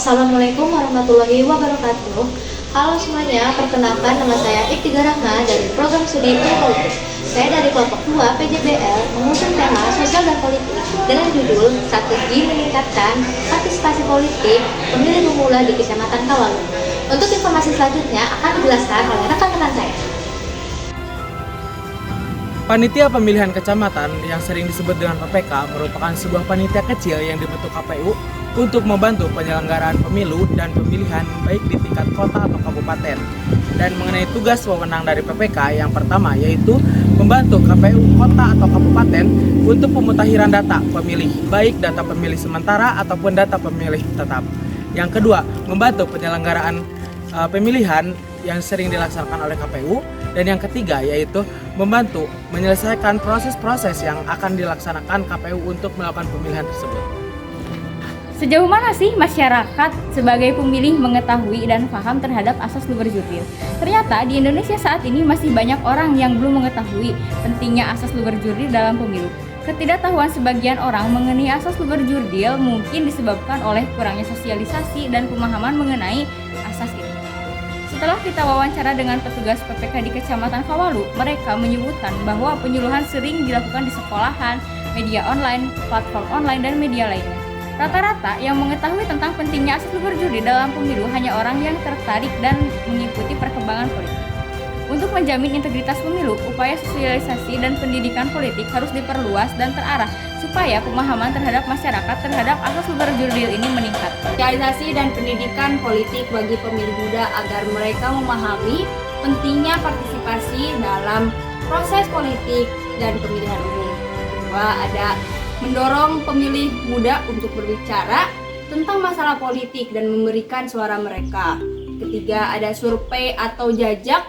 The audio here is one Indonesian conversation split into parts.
Assalamualaikum warahmatullahi wabarakatuh. Halo semuanya, perkenalkan nama saya Iktigar Rahma dari program studi ilmu politik. Saya dari kelompok 2 PJBL mengusung tema sosial dan politik dengan judul strategi meningkatkan partisipasi politik pemilih pemula di Kecamatan Kawalu. Untuk informasi selanjutnya akan dijelaskan oleh rekan-rekan saya. Panitia Pemilihan Kecamatan yang sering disebut dengan PPK merupakan sebuah panitia kecil yang dibentuk KPU untuk membantu penyelenggaraan pemilu dan pemilihan baik di tingkat kota atau kabupaten. Dan mengenai tugas wewenang dari PPK yang pertama yaitu membantu KPU kota atau kabupaten untuk pemutakhiran data pemilih, baik data pemilih sementara ataupun data pemilih tetap. Yang kedua, membantu penyelenggaraan pemilihan yang sering dilaksanakan oleh KPU. Dan yang ketiga yaitu membantu menyelesaikan proses-proses yang akan dilaksanakan KPU untuk melakukan pemilihan tersebut. Sejauh mana sih masyarakat sebagai pemilih mengetahui dan paham terhadap asas luber jurdil? Ternyata di Indonesia saat ini masih banyak orang yang belum mengetahui pentingnya asas luber jurdil dalam pemilu. Ketidaktahuan sebagian orang mengenai asas luber jurdil mungkin disebabkan oleh kurangnya sosialisasi dan pemahaman mengenai asas itu. Setelah kita wawancara dengan petugas PPK di Kecamatan Kawalu, mereka menyebutkan bahwa penyuluhan sering dilakukan di sekolahan, media online, platform online, dan media lainnya. Rata-rata yang mengetahui tentang pentingnya asas luber jurdil dalam pemilu hanya orang yang tertarik dan mengikuti perkembangan politik. Untuk menjamin integritas pemilu, upaya sosialisasi dan pendidikan politik harus diperluas dan terarah supaya pemahaman terhadap masyarakat terhadap asas luber jurdil ini meningkat. Sosialisasi dan pendidikan politik bagi pemilih muda agar mereka memahami pentingnya partisipasi dalam proses politik dan pemilihan umum. Kedua, ada mendorong pemilih muda untuk berbicara tentang masalah politik dan memberikan suara mereka. Ketiga, ada survei atau jajak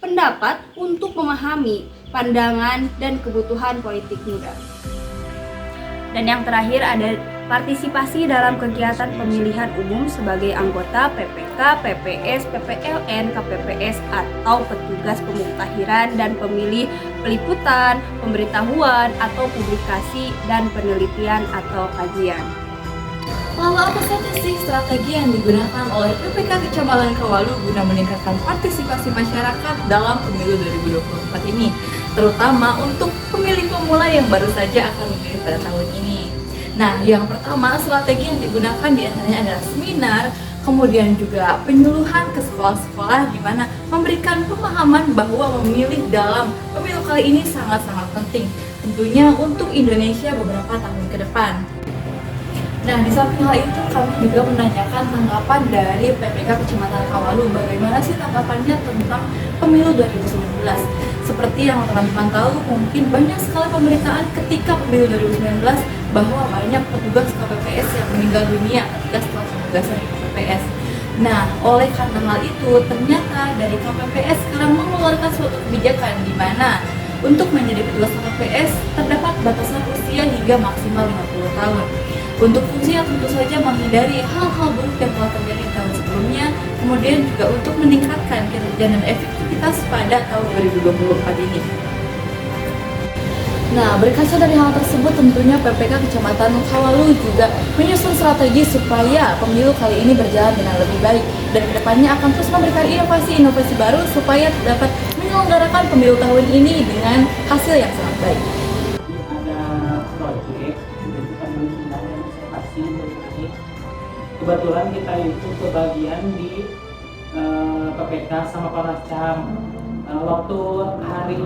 pendapat untuk memahami pandangan dan kebutuhan politik muda. Dan yang terakhir ada partisipasi dalam kegiatan pemilihan umum sebagai anggota PPK, PPS, PPLN, KPPS atau petugas pemuktahiran dan pemilih peliputan, pemberitahuan atau publikasi dan penelitian atau kajian. Lalu apa saja sih strategi yang digunakan oleh PPK Kecamatan Kawalu guna meningkatkan partisipasi masyarakat dalam pemilu 2024 ini, terutama untuk pemilih pemula yang baru saja akan memilih pada tahun ini? Nah, yang pertama strategi yang digunakan diantaranya adalah seminar, kemudian juga penyuluhan ke sekolah-sekolah di mana memberikan pemahaman bahwa memilih dalam pemilu kali ini sangat-sangat penting, tentunya untuk Indonesia beberapa tahun ke depan. Nah, di samping hal itu kami juga menanyakan tanggapan dari PPK Kecamatan Kawalu, bagaimana sih tanggapannya tentang pemilu 2019. Seperti yang teman-teman tahu, mungkin banyak sekali pemberitaan ketika pemilu 2019 bahwa banyak petugas KPPS yang meninggal dunia ketika setelah penugasan di KPPS. Nah, oleh karena hal itu, ternyata dari KPPS sekarang mengeluarkan suatu kebijakan di mana untuk menjadi petugas KPPS terdapat batasan usia hingga maksimal 50 tahun. Untuk fungsinya tentu saja menghindari hal-hal buruk yang telah terjadi di tahun sebelumnya, kemudian juga untuk meningkatkan kinerja dan efektivitas pada tahun 2024 ini. Nah, berkaca dari hal tersebut, tentunya PPK Kecamatan Kawalu juga menyusun strategi supaya pemilu kali ini berjalan dengan lebih baik, dan kedepannya akan terus memberikan inovasi-inovasi baru supaya dapat menyelenggarakan pemilu tahun ini dengan hasil yang sangat baik. Kebetulan kita itu kebagian di PPK sama Korascam. Waktu hari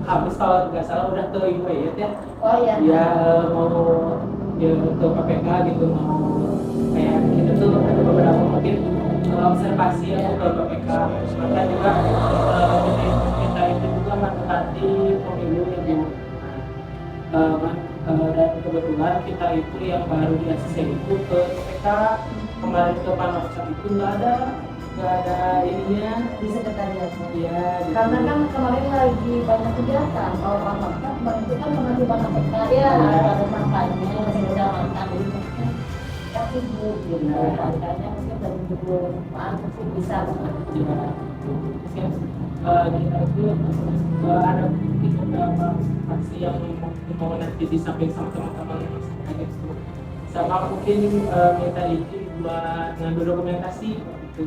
habis kalau nggak salah udah ke Ibu ya. Oh iya. Ya mau ke PPK gitu, mau kayak kita tuh ada beberapa mungkin observasi atau ke PPK. Maka juga kita itu juga mendekati pemilu yang dan kebetulan kita itu yang baru di ACC itu ke PPK, kemarin ke Panwascam itu nggak ada ininya Di sekretariat. ya. Karena kan kemarin lagi banyak kegiatan, kalau Panwascam kemarin itu kan masih banyak PK ya, ada makanya masih ada mantan gitu. Tapi bu, makanya mungkin dari ibu masih bisa. Kita itu ada beberapa aksi yang mau nanti di samping sama teman-teman sama mungkin minta izin buat ngambil dokumentasi gitu.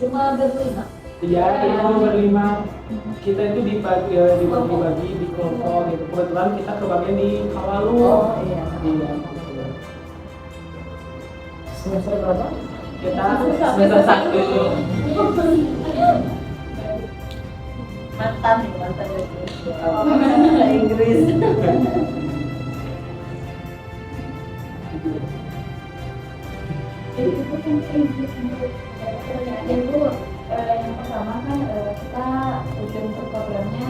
Cuma berlima. Iya, itu berlima. Kita itu dibagi di kelompok gitu. Kebetulan kita kebagian di Kawalu. Iya. Iya. Semester berapa? Kita semester 1. Mantan Inggris. Yang pertama kan kita ujian untuk programnya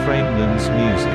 Framelands Music.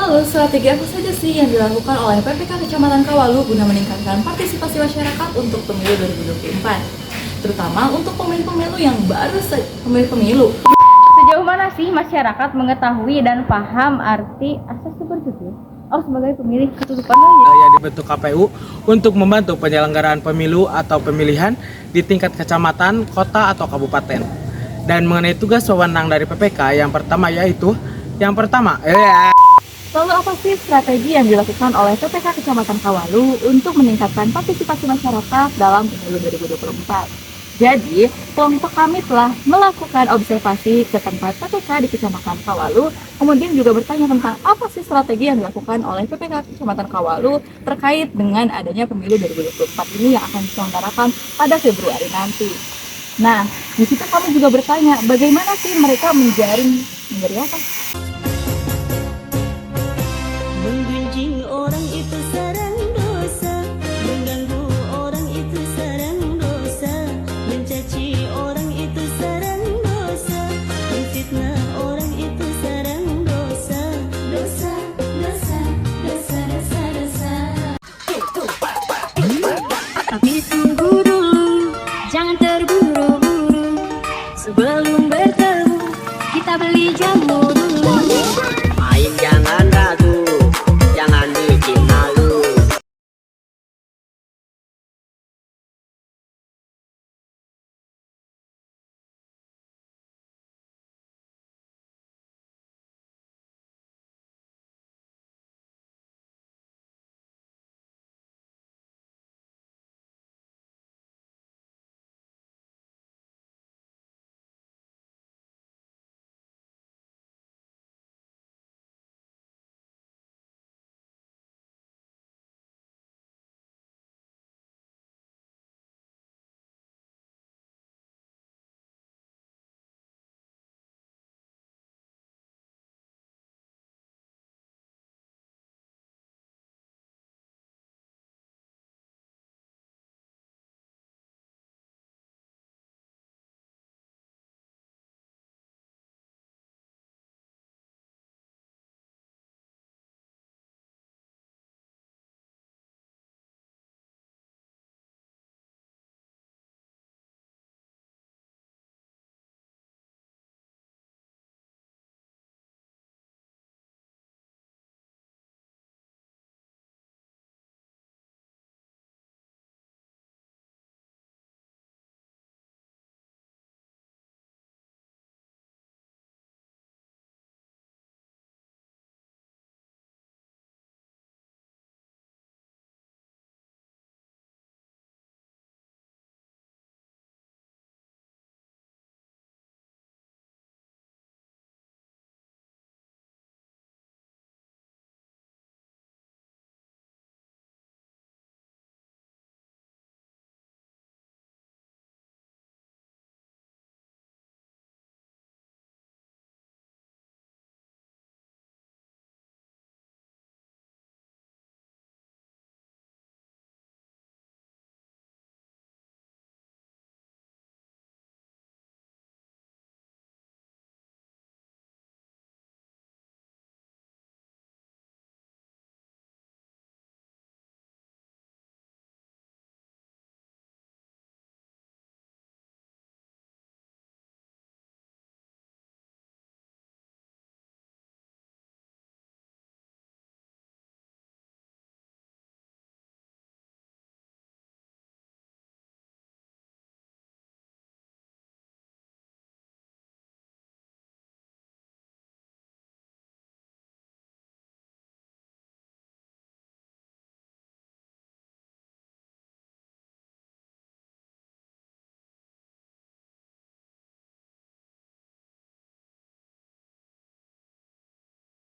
Lalu strategi apa saja sih yang dilakukan oleh PPK Kecamatan Kawalu guna meningkatkan partisipasi masyarakat untuk pemilu 2024, terutama untuk pemilih-pemilu yang baru saja pemilu. Sejauh mana sih masyarakat mengetahui dan paham arti asas berpikir sebagai pemilih ketutupan Yang dibentuk KPU untuk membantu penyelenggaraan pemilu atau pemilihan di tingkat kecamatan, kota, atau kabupaten. Dan mengenai tugas wewenang dari PPK yang pertama yaitu Lalu apa sih strategi yang dilakukan oleh PPK Kecamatan Kawalu untuk meningkatkan partisipasi masyarakat dalam pemilu 2024? Jadi, kelompok kami telah melakukan observasi ke tempat PPK di Kecamatan Kawalu, kemudian juga bertanya tentang apa sih strategi yang dilakukan oleh PPK Kecamatan Kawalu terkait dengan adanya pemilu 2024 ini yang akan diselenggarakan pada Februari nanti. Nah, di situ kami juga bertanya bagaimana sih mereka menjaring apa?